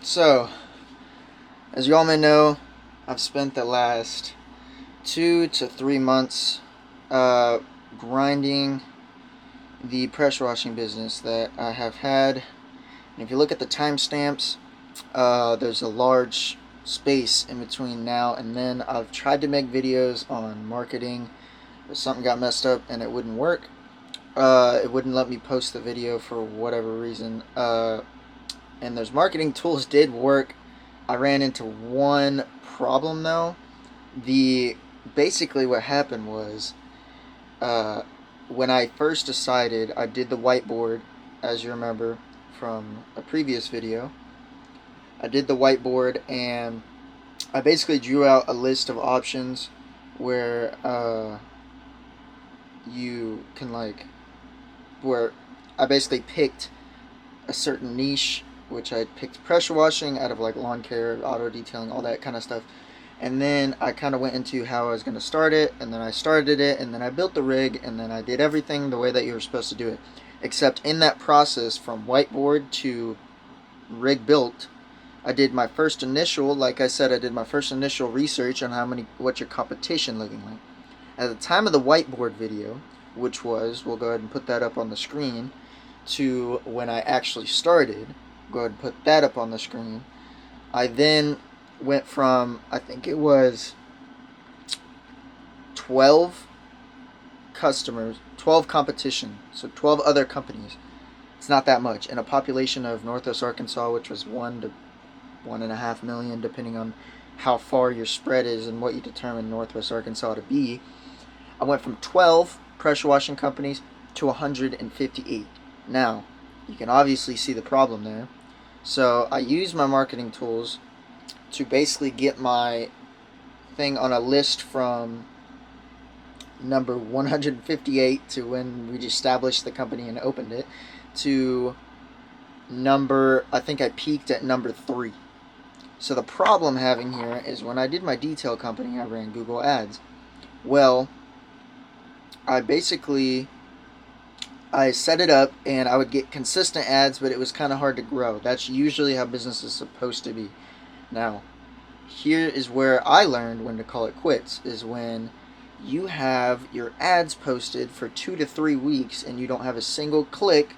So, as you all may know, I've spent the last 2 to 3 months grinding the pressure washing business that I have had. And if you look at the timestamps, there's a large space in between now and then. I've tried to make videos on marketing, but something got messed up and it wouldn't work. It wouldn't let me post the video for whatever reason. And those marketing tools did work. I ran into one problem though. Basically what happened was, when I first decided, I did the whiteboard, as you remember from a previous video. I did the whiteboard and I basically drew out a list of options where you can where I basically picked a certain niche, which I picked pressure washing out of lawn care, auto detailing, all that kind of stuff. And then I kind of went into how I was going to start it, and then I started it, and then I built the rig, and then I did everything the way that you were supposed to do it. Except in that process, from whiteboard to rig built, I did my first initial, like I said, I did my first initial research on what your competition looking like. At the time of the whiteboard video, which was, we'll go ahead and put that up on the screen, to when I actually started, go ahead and put that up on the screen. I then went from, I think it was 12 customers, 12 competition, so 12 other companies. It's not that much. In a population of Northwest Arkansas, which was 1 to 1.5 million, depending on how far your spread is and what you determine Northwest Arkansas to be. I went from 12 pressure washing companies to 158. Now, you can obviously see the problem there. So I use my marketing tools to basically get my thing on a list from number 158 to when we established the company and opened it, to I think I peaked at number 3. So the problem having here is when I did my detail company, I ran Google Ads. Well, I set it up and I would get consistent ads, but it was kind of hard to grow. That's usually how business is supposed to be. Now, here is where I learned when to call it quits, is when you have your ads posted for 2 to 3 weeks and you don't have a single click.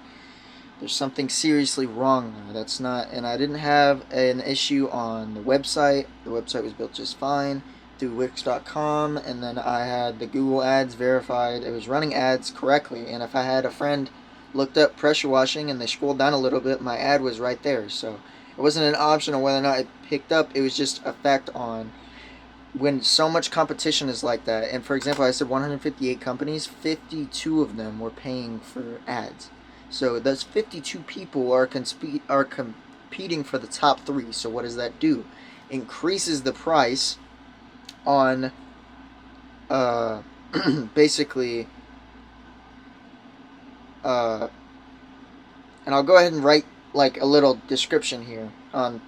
There's something seriously wrong there. That's not, and I didn't have an issue on the website. The website was built just fine through Wix.com, and then I had the Google Ads verified. It was running ads correctly, and if I had a friend looked up pressure washing and they scrolled down a little bit, my ad was right there. So it wasn't an option on whether or not it picked up. It was just a fact on when so much competition is like that. And for example, I said 158 companies, 52 of them were paying for ads. So those 52 people are competing for the top 3. So what does that do? Increases the price on basically and I'll go ahead and write a little description here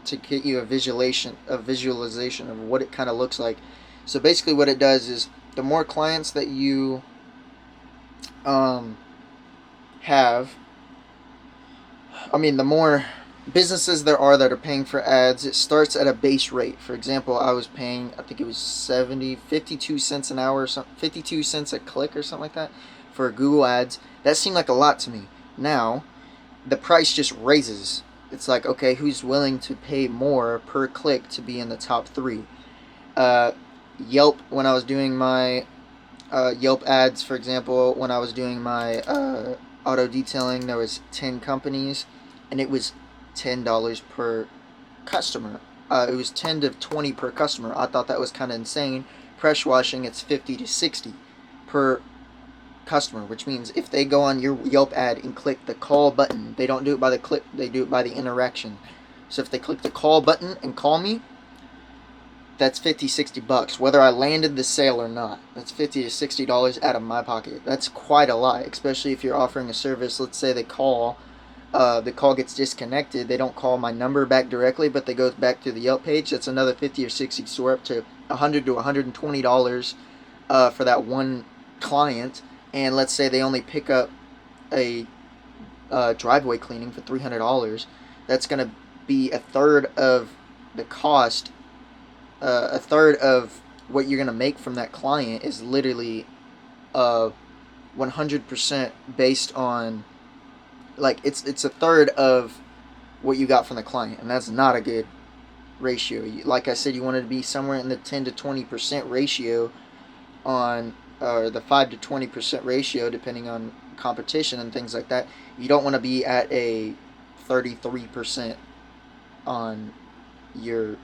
to get you a visualization of what it kind of looks like. So basically what it does is, the more clients that you have, the more businesses there are that are paying for ads, it starts at a base rate. For example, I was paying, I think it was 52 cents an hour or something, 52 cents a click or something like that for Google Ads. That seemed like a lot to me. Now, the price just raises. It's like, okay, who's willing to pay more per click to be in the top 3? Yelp, when I was doing my Yelp ads, for example, when I was doing my auto detailing, there was 10 companies, and it was $10 per customer. It was 10 to 20 per customer. I thought that was kind of insane. Pressure washing, it's 50 to 60 per customer, which means if they go on your Yelp ad and click the call button, they don't do it by the click, they do it by the interaction. So if they click the call button and call me, that's 50, 60 bucks, whether I landed the sale or not. That's 50 to 60 dollars out of my pocket. That's quite a lot, especially if you're offering a service. Let's say they call, the call gets disconnected, they don't call my number back directly, but they go back to the Yelp page. That's another 50 or 60, so we're up to 100 to 120 dollars for that one client. And let's say they only pick up a driveway cleaning for $300. That's going to be a third of the cost, a third of what you're gonna make from that client is literally 100% based on, like, it's a third of what you got from the client, and that's not a good ratio. Like I said, you want it to be somewhere in the 10 to 20% ratio on, or the 5 to 20% ratio depending on competition and things like that. You don't want to be at a 33% on your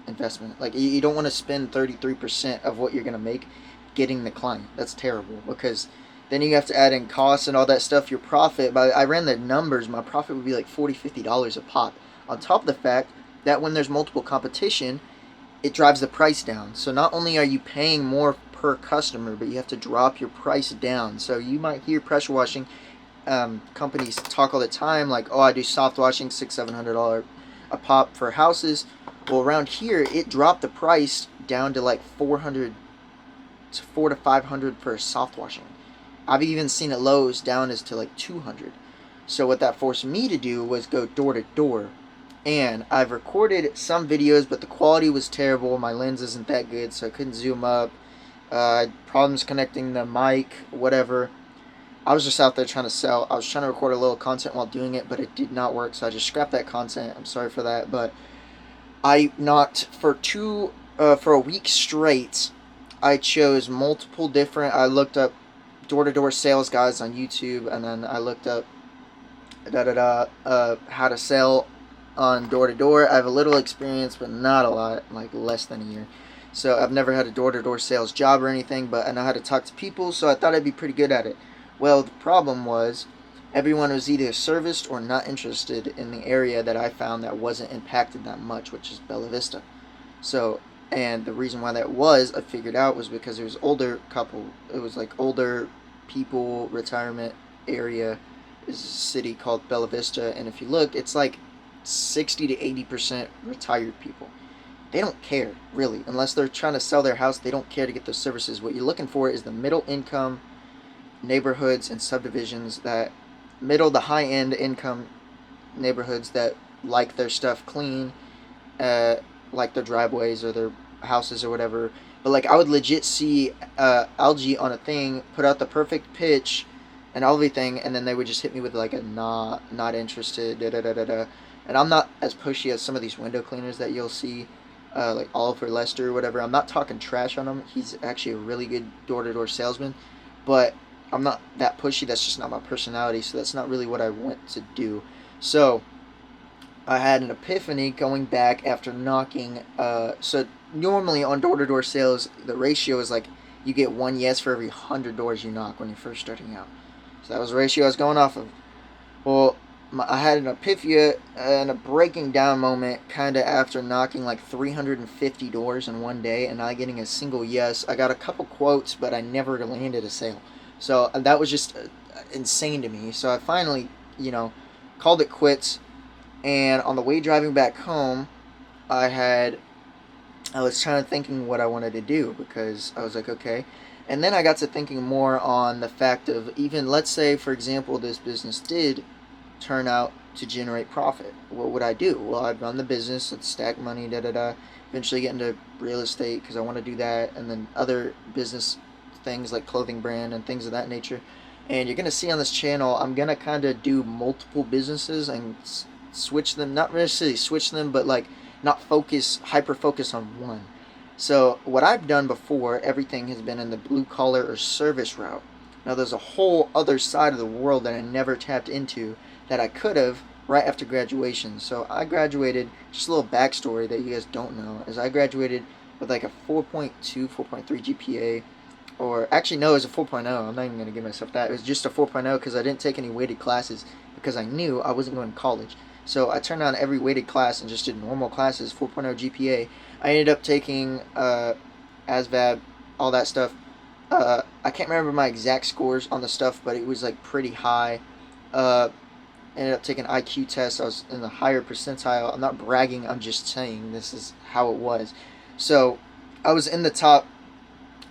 investment. Like, you don't want to spend 33% of what you're going to make getting the client. That's terrible, because then you have to add in costs and all that stuff. Your profit, I ran the numbers, my profit would be like $40-50 a pop, on top of the fact that when there's multiple competition, it drives the price down. So not only are you paying more per customer, but you have to drop your price down. So you might hear pressure washing companies talk all the time, like, oh, I do soft washing, $600-700 a pop for houses. Well, around here, it dropped the price down to like $400 to $500 for soft washing. I've even seen it Lowe's down as to like $200. So what that forced me to do was go door to door. And I've recorded some videos, but the quality was terrible. My lens isn't that good, so I couldn't zoom up. Problems connecting the mic, whatever. I was just out there trying to sell. I was trying to record a little content while doing it, but it did not work, so I just scrapped that content. I'm sorry for that, but I knocked for a week straight. I chose multiple different. I looked up door-to-door sales guys on YouTube, and then I looked up how to sell on door-to-door. I have a little experience, but not a lot, like less than a year. So I've never had a door-to-door sales job or anything, but I know how to talk to people, so I thought I'd be pretty good at it. Well, the problem was everyone was either serviced or not interested in the area that I found that wasn't impacted that much, which is Bella Vista. So, and the reason why that was, I figured out, was because it was older couple. It was like older people, retirement area. Is a city called Bella Vista, and if you look, it's like 60 to 80% retired people. They don't care, really. Unless they're trying to sell their house, they don't care to get those services. What you're looking for is the middle income neighborhoods and subdivisions, that the high-end income neighborhoods that like their stuff clean, like their driveways or their houses or whatever. But like, I would legit see algae on a thing, put out the perfect pitch and everything, and then they would just hit me with like a not interested, da da da da da. And I'm not as pushy as some of these window cleaners that you'll see, like Oliver Lester or whatever. I'm not talking trash on him. He's actually a really good door-to-door salesman, but I'm not that pushy. That's just not my personality, so that's not really what I want to do. So I had an epiphany going back after knocking. So normally on door-to-door sales, the ratio is like you get one yes for every 100 doors you knock when you're first starting out. So that was the ratio I was going off of. Well, I had an epiphany and a breaking down moment kind of after knocking like 350 doors in one day and not getting a single yes. I got a couple quotes, but I never landed a sale. So that was just insane to me. So I finally, called it quits. And on the way driving back home, I was trying to thinking what I wanted to do, because I was like, okay. And then I got to thinking more on the fact of, even, let's say, for example, this business did turn out to generate profit. What would I do? Well, I'd run the business, I'd stack money, eventually get into real estate because I want to do that, and then other business things like clothing brand and things of that nature. And you're going to see on this channel, I'm going to kind of do multiple businesses and switch them, not necessarily switch them, but like not hyper focus on one. So what I've done before, everything has been in the blue collar or service route. Now there's a whole other side of the world that I never tapped into that I could have right after graduation. So I graduated, just a little backstory that you guys don't know, is I graduated with like a 4.2, 4.3 GPA, or actually no, it was a 4.0. I'm not even going to give myself that. It was just a 4.0 because I didn't take any weighted classes because I knew I wasn't going to college. So I turned on every weighted class and just did normal classes, 4.0 GPA. I ended up taking ASVAB, all that stuff. I can't remember my exact scores on the stuff, but it was like pretty high. Ended up taking IQ tests. I was in the higher percentile. I'm not bragging, I'm just saying this is how it was. So I was in the top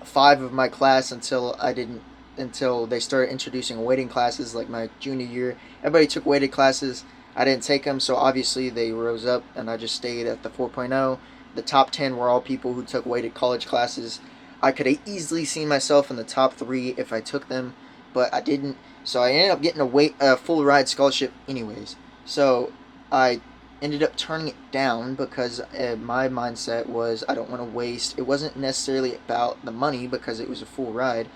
5 of my class until they started introducing weighting classes like my junior year. Everybody took weighted classes. I didn't take them, so obviously they rose up, and I just stayed at the 4.0. The top 10 were all people who took weighted college classes. I could have easily seen myself in the top 3 if I took them, but I didn't. So I ended up getting a full ride scholarship anyways. So I ended up turning it down because my mindset was I don't want to waste. It wasn't necessarily about the money because it was a full ride.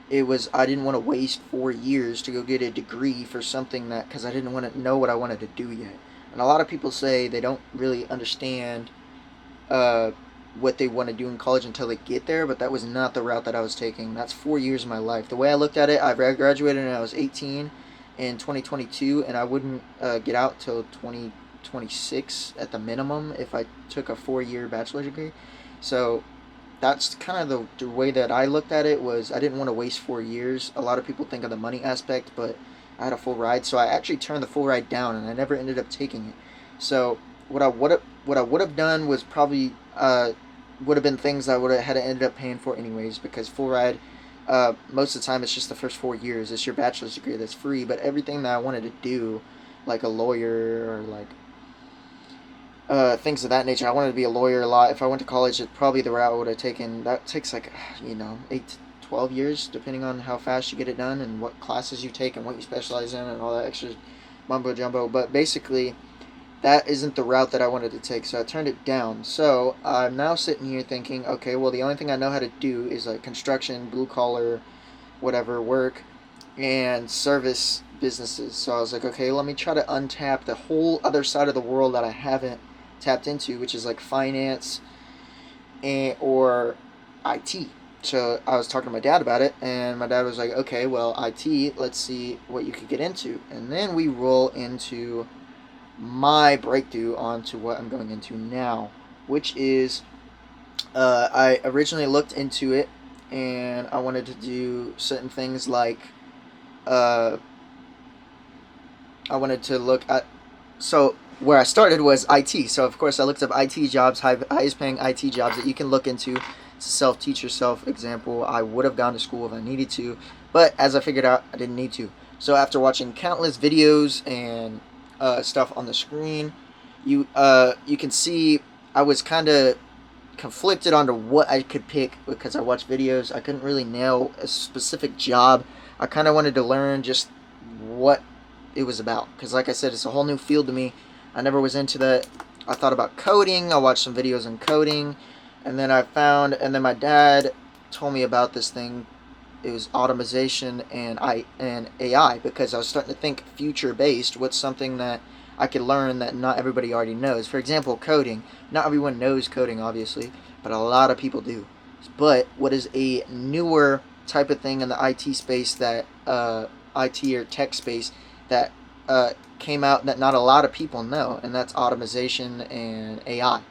It was I didn't want to waste 4 years to go get a degree for something that because I didn't want to know what I wanted to do yet. And a lot of people say they don't really understand uh, what they want to do in college until they get there, but that was not the route that I was taking. That's 4 years of my life. The way I looked at it, I graduated when I was 18 in 2022, and I wouldn't get out till 2026 at the minimum if I took a 4 year bachelor's degree. So that's kind of the way that I looked at it was I didn't want to waste 4 years. A lot of people think of the money aspect, but I had a full ride, so I actually turned the full ride down, and I never ended up taking it. So what I would have done was probably would have been things I would have had to ended up paying for anyways because full ride most of the time it's just the first 4 years. It's your bachelor's degree that's free, but everything that I wanted to do, like a lawyer or like things of that nature. I wanted to be a lawyer a lot. If I went to college, it probably the route I would have taken. That takes like 8 to 12 years, depending on how fast you get it done and what classes you take and what you specialize in and all that extra mumbo jumbo. But basically, that isn't the route that I wanted to take, so I turned it down. So I'm now sitting here thinking, okay, well, the only thing I know how to do is like construction, blue collar, whatever work, and service businesses. So I was like, okay, let me try to untap the whole other side of the world that I haven't tapped into, which is like finance or IT. So I was talking to my dad about it, and my dad was like, okay, well, IT, let's see what you could get into. And then we roll into my breakthrough onto what I'm going into now, which is I originally looked into it and I wanted to do certain things like uh, I wanted to look at. So where I started was IT. So of course I looked up IT jobs, highest paying IT jobs that you can look into. It's a self-teach yourself example. I would have gone to school if I needed to, but as I figured out, I didn't need to. So after watching countless videos and stuff on the screen, you can see I was kind of conflicted onto what I could pick because I watched videos. I couldn't really nail a specific job. I kind of wanted to learn just what it was about because, like I said, it's a whole new field to me. I never was into that. I thought about coding. I watched some videos on coding, and then and then my dad told me about this thing. It was automation and AI because I was starting to think future based. What's something that I could learn that not everybody already knows? For example, coding. Not everyone knows coding, obviously, but a lot of people do. But what is a newer type of thing in the IT space that IT or tech space that came out that not a lot of people know, and that's automation and AI.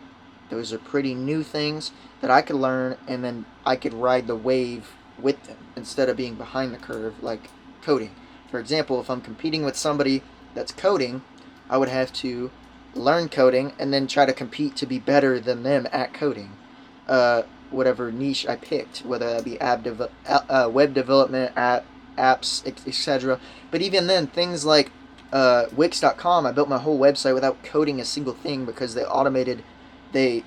Those are pretty new things that I could learn, and then I could ride the wave with them instead of being behind the curve like coding. For example, if I'm competing with somebody that's coding, I would have to learn coding and then try to compete to be better than them at coding. Whatever niche I picked, whether that be web development, apps, etc. But even then, things like Wix.com, I built my whole website without coding a single thing because they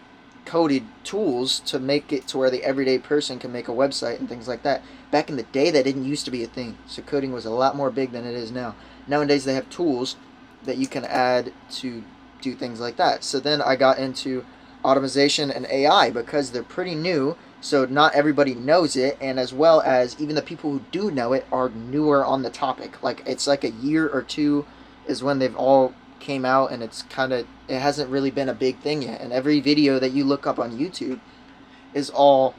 coded tools to make it to where the everyday person can make a website and things like that. Back in the day, that didn't used to be a thing. So coding was a lot more big than it is now. Nowadays, they have tools that you can add to do things like that. So then I got into automation and AI because they're pretty new. So not everybody knows it, and as well as even the people who do know it are newer on the topic. Like it's like a year or two is when they've all came out, and it hasn't really been a big thing yet. And every video that you look up on YouTube is all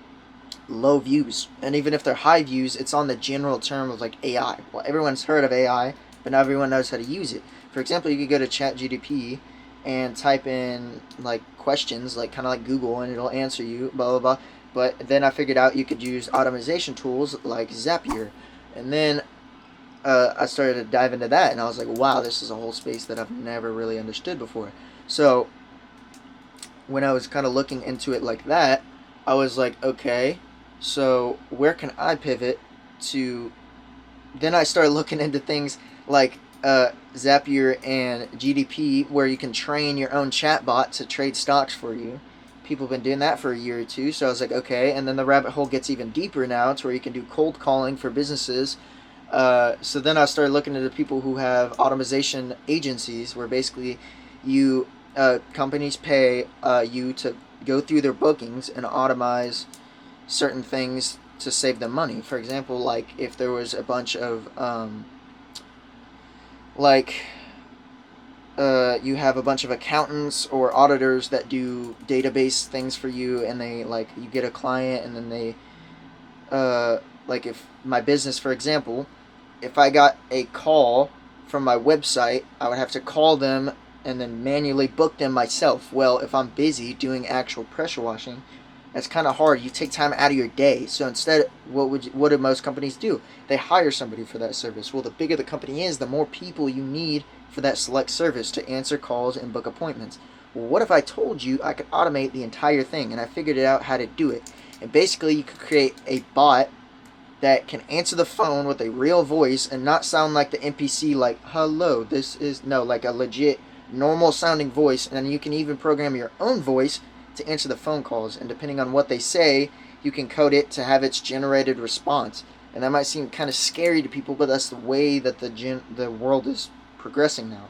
low views, and even if they're high views, it's on the general term of like AI. Well, everyone's heard of AI, but not everyone knows how to use it. For example, you could go to ChatGPT and type in like questions, like kind of like Google, and it'll answer you, blah blah blah. But then I figured out you could use automation tools like Zapier, and then I started to dive into that, and I was like, wow, this is a whole space that I've never really understood before. So when I was kind of looking into it like that, I was like, okay, so where can I pivot to? Then I started looking into things like Zapier and GDP, where you can train your own chatbot to trade stocks for you. People have been doing that for a year or two, so I was like, okay. And then the rabbit hole gets even deeper now, to where you can do cold calling for businesses. So then I started looking into people who have automation agencies, where basically you companies pay you to go through their bookings and automate certain things to save them money. For example, like if there was a bunch of like you have a bunch of accountants or auditors that do database things for you, and they like you get a client, and then they like if my business, for example, if I got a call from my website, I would have to call them and then manually book them myself. Well, if I'm busy doing actual pressure washing, that's kind of hard. You take time out of your day. So instead, what do most companies do? They hire somebody for that service. Well, the bigger the company is, the more people you need for that select service to answer calls and book appointments. Well, what if I told you I could automate the entire thing, and I figured out how to do it? And basically, you could create a bot that can answer the phone with a real voice and not sound like the NPC, like, hello, this is, no, like a legit, normal sounding voice. And then you can even program your own voice to answer the phone calls. And depending on what they say, you can code it to have its generated response. And that might seem kind of scary to people, but that's the way that the world is progressing now.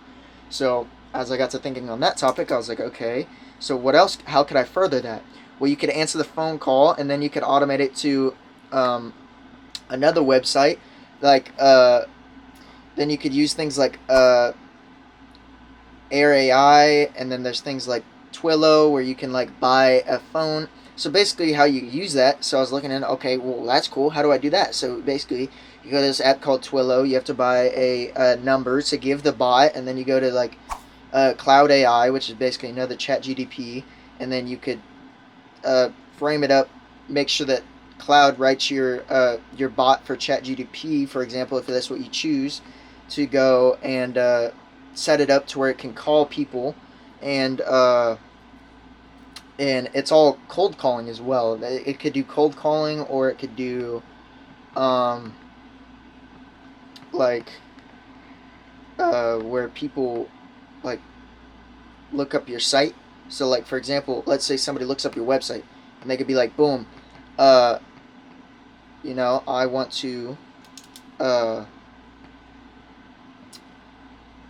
So as I got to thinking on that topic, I was like, okay, so what else? How could I further that? Well, you could answer the phone call, and then you could automate it to another website, like then you could use things like Air.ai, and then there's things like Twilio, where you can like buy a phone. So basically how you use that, so I was looking at, okay, well, that's cool, how do I do that? So basically you go to this app called Twilio, you have to buy a number to give the bot, and then you go to like Claude.ai, which is basically another ChatGPT, and then you could frame it up, make sure that Cloud writes your bot for ChatGPT, for example, if that's what you choose, to go and set it up to where it can call people, and it's all cold calling as well. It could do cold calling, or it could do like where people like look up your site. So like, for example, let's say somebody looks up your website, and they could be like, boom, I want to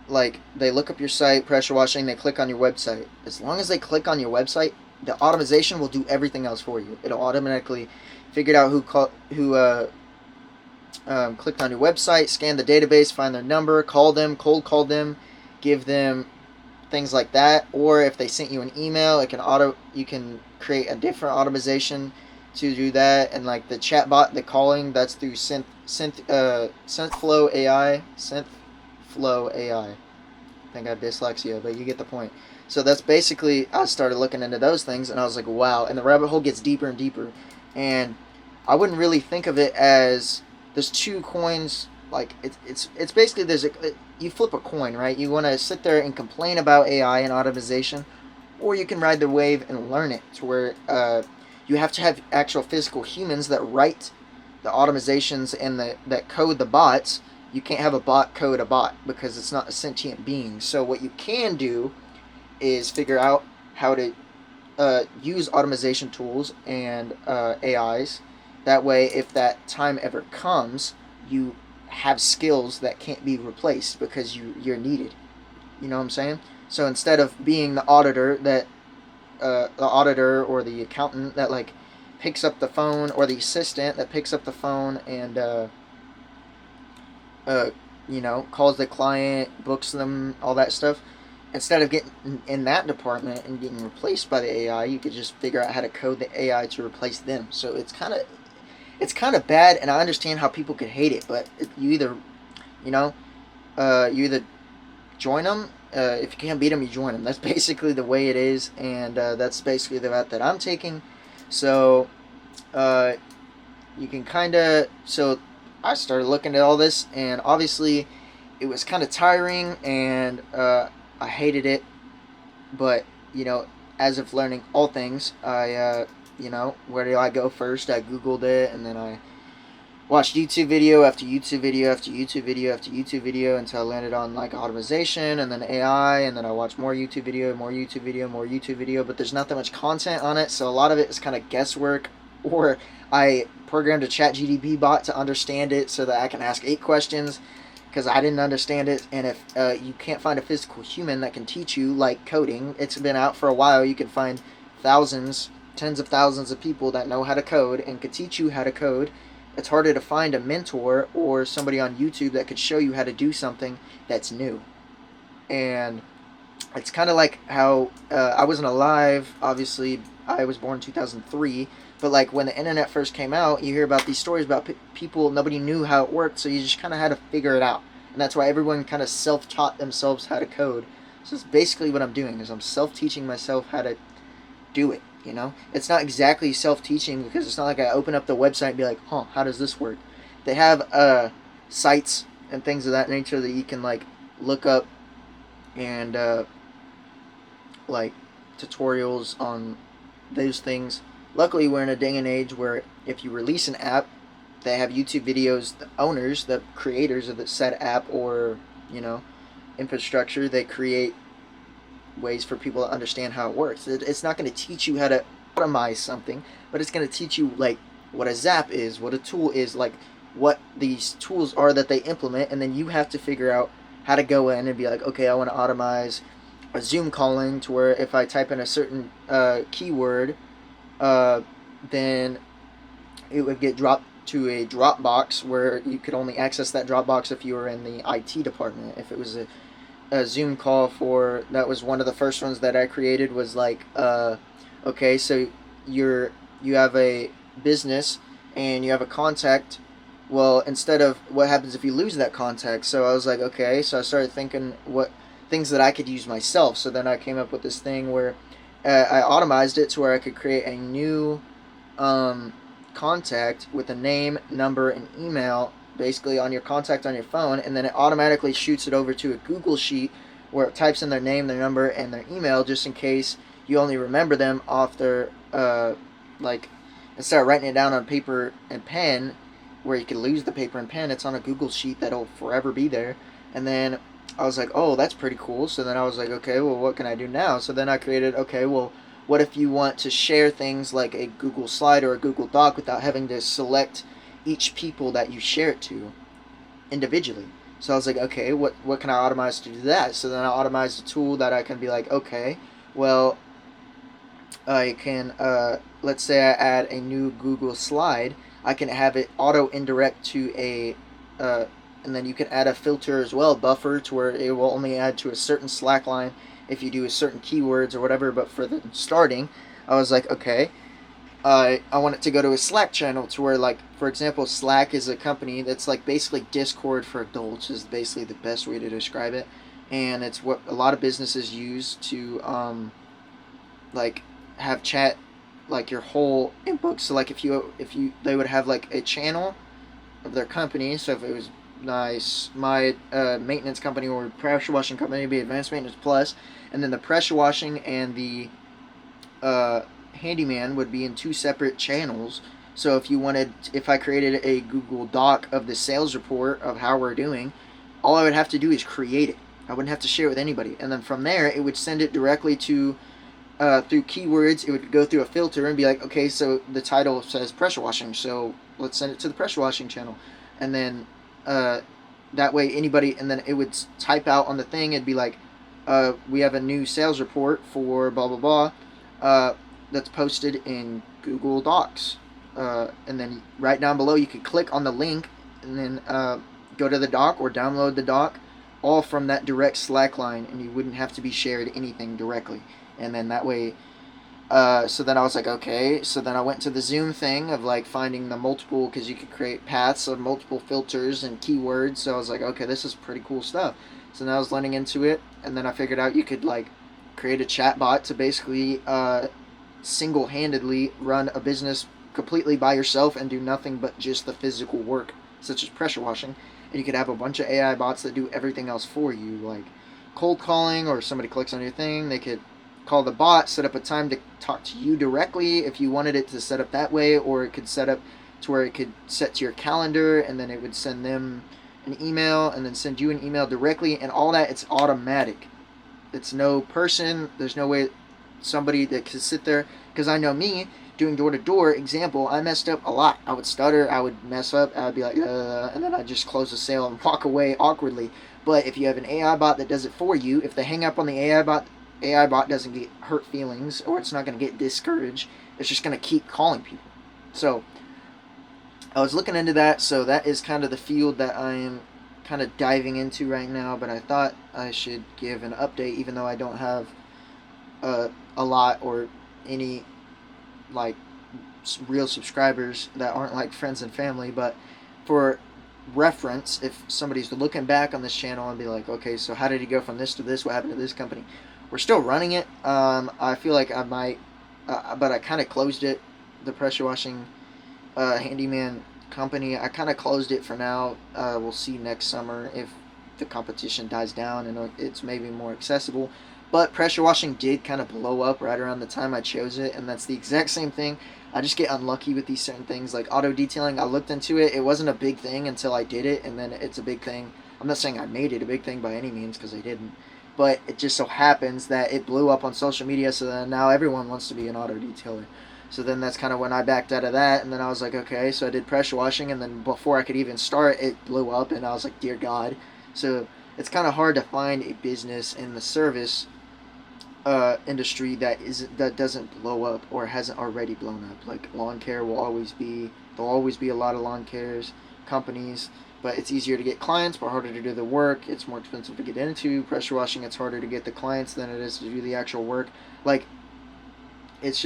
like, they look up your site, pressure washing, they click on your website. As long as they click on your website, the automation will do everything else for you. It'll automatically figure out who clicked on your website, scan the database, find their number, call them, cold call them, give them things like that. Or if they sent you an email, you can create a different automation to do that. And like the chatbot, the calling, that's through Synthflow.ai. Synthflow.ai. I think I have dyslexia, but you get the point. So that's basically, I started looking into those things, and I was like, wow. And the rabbit hole gets deeper and deeper. And I wouldn't really think of it as there's two coins. Like it's basically you flip a coin, right? You want to sit there and complain about AI and automation, or you can ride the wave and learn it to where you have to have actual physical humans that write the automatizations and that code the bots. You can't have a bot code a bot, because it's not a sentient being. So what you can do is figure out how to use automation tools and AIs. That way, if that time ever comes, you have skills that can't be replaced because you're needed. You know what I'm saying? So instead of being the auditor or the accountant that like picks up the phone, or the assistant that picks up the phone and calls the client, books them, all that stuff. Instead of getting in that department and getting replaced by the AI, you could just figure out how to code the AI to replace them. So it's kind of bad, and I understand how people could hate it, but you either join them. If you can't beat them, you join them. That's basically the way it is, and that's basically the route that I'm taking. So you can so I started looking at all this, and obviously it was kind of tiring, and I hated it. But as of learning all things, I where do I go first? I Googled it, and then I watched YouTube video after YouTube video after YouTube video after YouTube video until I landed on like automation and then AI, and then I watched more YouTube video, more YouTube video, more YouTube video, but there's not that much content on it, so a lot of it is kind of guesswork, or I programmed a ChatGPT bot to understand it so that I can ask 8 questions because I didn't understand it. And if you can't find a physical human that can teach you like coding, it's been out for a while, you can find thousands, tens of thousands of people that know how to code and could teach you how to code. It's harder to find a mentor or somebody on YouTube that could show you how to do something that's new. And it's kind of like how I wasn't alive, obviously. I was born in 2003, but like when the internet first came out, you hear about these stories about people, nobody knew how it worked, so you just kind of had to figure it out. And that's why everyone kind of self-taught themselves how to code. So it's basically what I'm doing, is I'm self-teaching myself how to do it. You know, it's not exactly self-teaching because it's not like I open up the website and be like, huh, how does this work? They have sites and things of that nature that you can like look up and like tutorials on those things. Luckily, we're in a day and age where if you release an app, they have YouTube videos. The owners, the creators of the said app or, you know, infrastructure, they create ways for people to understand how it works. It's not going to teach you how to automate something, but it's going to teach you like what a Zap is, what a tool is, like what these tools are that they implement, and then you have to figure out how to go in and be like, okay, I want to automate a Zoom calling to where if I type in a certain keyword, then it would get dropped to a Dropbox where you could only access that Dropbox if you were in the IT department. If it was a Zoom call for, that was one of the first ones that I created, was like, okay, so you have a business and you have a contact. Well, instead of what happens if you lose that contact? So I was like, okay, so I started thinking what things that I could use myself. So then I came up with this thing where I automized it to where I could create a new contact with a name, number, and email basically on your contact on your phone, and then it automatically shoots it over to a Google Sheet where it types in their name, their number, and their email, just in case you only remember them off their like, instead of writing it down on paper and pen where you could lose the paper and pen, it's on a Google Sheet that'll forever be there. And then I was like, oh, that's pretty cool. So then I was like, okay, well, what can I do now? So then I created, okay, well, what if you want to share things like a Google Slide or a Google Doc without having to select each people that you share it to individually? So I was like, okay, what can I automate to do that? So then I automized a tool that I can be like, okay, well, I can, let's say I add a new Google Slide, I can have it auto indirect to a, and then you can add a filter as well, buffer, to where it will only add to a certain Slack line if you do a certain keywords or whatever. But for the starting, I was like, okay, I want it to go to a Slack channel to where, like, for example, Slack is a company that's like basically Discord for adults, is basically the best way to describe it. And it's what a lot of businesses use to like have chat, like your whole inbox. So like if you they would have like a channel of their company. So if it was my maintenance company or pressure washing company, would be Advanced Maintenance Plus, and then the pressure washing and the handyman would be in 2 separate channels. So if I created a Google Doc of the sales report of how we're doing, all I would have to do is create it. I wouldn't have to share it with anybody, and then from there it would send it directly to through keywords. It would go through a filter and be like, okay, so the title says pressure washing, so let's send it to the pressure washing channel. And then that way anybody, and then it would type out on the thing, it'd be like, we have a new sales report for blah blah blah that's posted in Google Docs, and then right down below you could click on the link and then go to the doc or download the doc, all from that direct Slack line, and you wouldn't have to be shared anything directly. And then that way, so then I was like, okay, so then I went to the Zoom thing of like finding the multiple, because you could create paths of multiple filters and keywords. So I was like, okay, this is pretty cool stuff. So then I was learning into it, and then I figured out you could like create a chat bot to basically single-handedly run a business completely by yourself and do nothing but just the physical work, such as pressure washing. And you could have a bunch of AI bots that do everything else for you, like cold calling, or somebody clicks on your thing, they could call the bot, set up a time to talk to you directly if you wanted it to set up that way, or it could set up to where it could set to your calendar, and then it would send them an email, and then send you an email directly, and all that. It's automatic. It's no person. There's no way somebody that could sit there, because I know me doing door to door. Example, I messed up a lot. I would stutter. I would mess up. I'd be like, and then I'd just close the sale and walk away awkwardly. But if you have an AI bot that does it for you, if they hang up on the AI bot doesn't get hurt feelings, or it's not going to get discouraged. It's just going to keep calling people. So I was looking into that. So that is kind of the field that I am kind of diving into right now. But I thought I should give an update, even though I don't have a lot or any like real subscribers that aren't like friends and family. But for reference, if somebody's looking back on this channel and be like, okay, so how did he go from this to this? What happened to this company? We're still running it. I feel like I might, but I kind of closed it. The pressure washing handyman company, I kind of closed it for now. We'll see next summer if the competition dies down and it's maybe more accessible. But pressure washing did kind of blow up right around the time I chose it, and that's the exact same thing. I just get unlucky with these certain things, like auto detailing. I looked into it. It wasn't a big thing until I did it, and then it's a big thing. I'm not saying I made it a big thing by any means, because I didn't. But it just so happens that it blew up on social media, so then now everyone wants to be an auto detailer. So then that's kind of when I backed out of that, and then I was like, okay, so I did pressure washing, and then before I could even start, it blew up, and I was like, dear God. So it's kind of hard to find a business in the service industry that doesn't blow up or hasn't already blown up. Like lawn care there'll always be a lot of lawn cares companies, but it's easier to get clients but harder to do the work. It's more expensive to get into. Pressure washing, it's harder to get the clients than it is to do the actual work. Like it's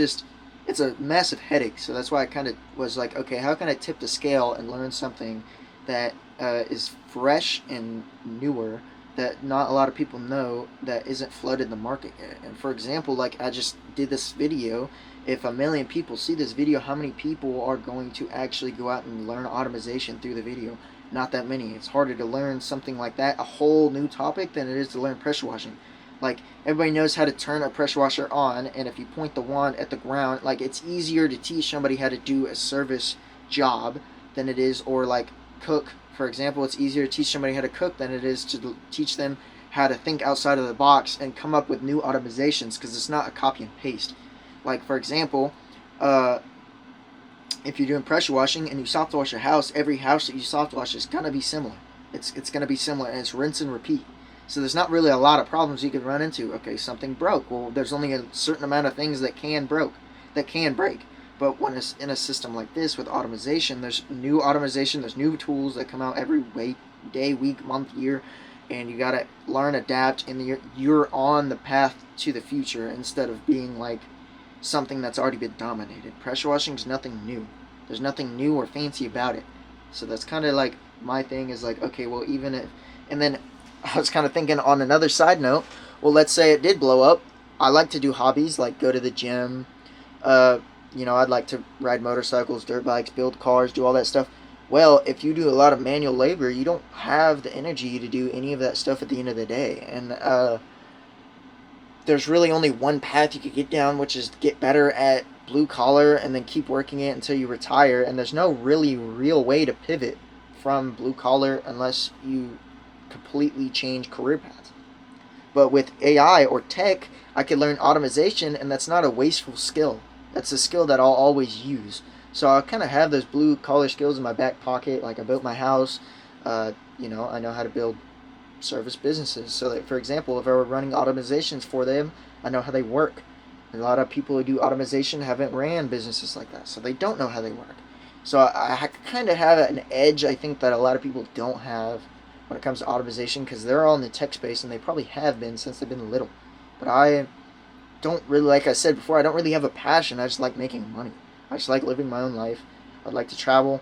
a massive headache. So that's why I kind of was like, okay, how can I tip the scale and learn something that is fresh and newer, that not a lot of people know, that isn't flooded the market yet. And for example, like I just did this video. If 1 million people see this video, how many people are going to actually go out and learn automation through the video? Not that many. It's harder to learn something like that, a whole new topic, than it is to learn pressure washing. Like everybody knows how to turn a pressure washer on, and if you point the wand at the ground, like it's easier to teach somebody how to do a service job than it is, or like cook. For example, it's easier to teach somebody how to cook than it is to teach them how to think outside of the box and come up with new automatizations, because it's not a copy and paste. Like, for example, if you're doing pressure washing and you soft wash your house, every house that you soft wash is going to be similar. It's going to be similar, and it's rinse and repeat. So there's not really a lot of problems you could run into. Okay, something broke. Well, there's only a certain amount of things that can break. But when it's in a system like this with automation, there's new automation, there's new tools that come out every day, week, month, year, and you gotta learn, adapt, and you're on the path to the future instead of being like something that's already been dominated. Pressure washing is nothing new. There's nothing new or fancy about it. So that's kind of like my thing is like, okay, well, even if, and then I was kind of thinking on another side note, well, let's say it did blow up. I like to do hobbies, like go to the gym, I'd like to ride motorcycles, dirt bikes, build cars, do all that stuff. Well, if you do a lot of manual labor, you don't have the energy to do any of that stuff at the end of the day. And there's really only one path you could get down, which is get better at blue collar and then keep working it until you retire. And there's no really real way to pivot from blue collar unless you completely change career paths. But with AI or tech, I could learn automation, and that's not a wasteful skill. That's a skill that I'll always use. So I kind of have those blue collar skills in my back pocket. Like I built my house. I know how to build service businesses. So that, for example, if I were running automatizations for them, I know how they work. A lot of people who do automation haven't ran businesses like that, so they don't know how they work. So I kind of have an edge, I think, that a lot of people don't have when it comes to automation, because they're all in the tech space, and they probably have been since they've been little. But I don't really, like I said before, I don't really have a passion. I just like making money. I just like living my own life. I'd like to travel.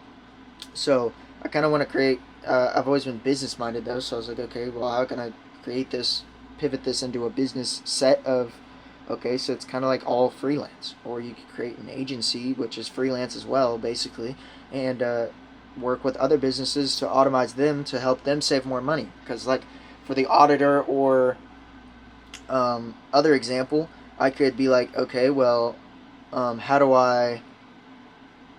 So I kind of want to create, I've always been business minded though, so I was like, okay, well, how can I create this, pivot this into a business set of, okay, so it's kind of like all freelance. Or you could create an agency, which is freelance as well, basically, and work with other businesses to automate them to help them save more money. Because like for the auditor or other example, I could be like, okay, well, how do I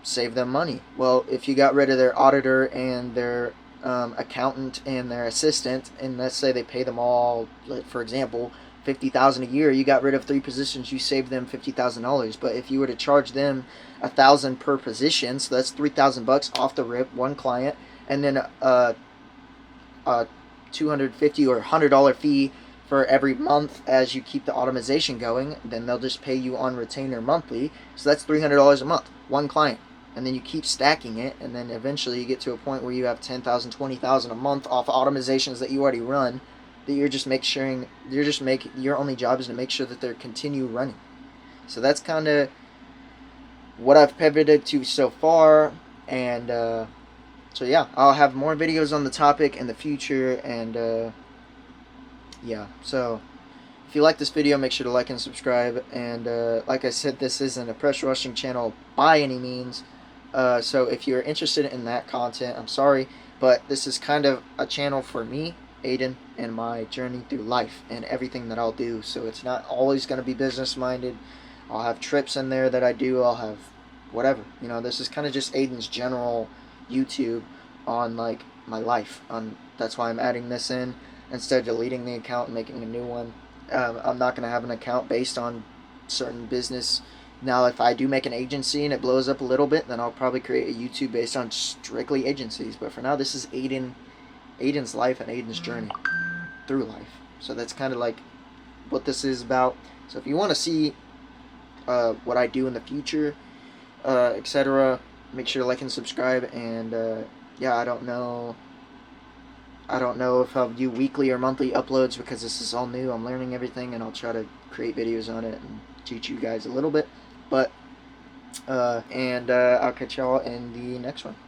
save them money. Well, if you got rid of their auditor and their accountant and their assistant, and let's say they pay them all, for example, $50,000 a year, you got rid of 3 positions, you saved them $50,000. But if you were to charge them $1,000 per position, so that's $3,000 off the rip, one client, and then a $250 or $100 fee for every month as you keep the automation going, then they'll just pay you on retainer monthly. So that's $300 a month, one client. And then you keep stacking it, and then eventually you get to a point where you have $10,000, $20,000 a month off automatizations that you already run, that you're just your only job is to make sure that they're continue running. So that's kind of what I've pivoted to so far, and so yeah, I'll have more videos on the topic in the future, and yeah, so if you like this video, make sure to like and subscribe, and like I said, this isn't a pressure washing channel by any means. So if you're interested in that content, I'm sorry, but this is kind of a channel for me, Aiden, and my journey through life and everything that I'll do. So it's not always going to be business minded. I'll have trips in there that I do. I'll have whatever. This is kind of just Aiden's general YouTube on like my life. That's why I'm adding this in instead of deleting the account and making a new one. I'm not going to have an account based on certain business. Now, if I do make an agency and it blows up a little bit, then I'll probably create a YouTube based on strictly agencies. But for now, this is Aiden's life and Aiden's journey through life. So that's kind of like what this is about. So if you want to see what I do in the future, etc., make sure to like and subscribe. And yeah, I don't know if I'll do weekly or monthly uploads because this is all new. I'm learning everything, and I'll try to create videos on it and teach you guys a little bit. But I'll catch y'all in the next one.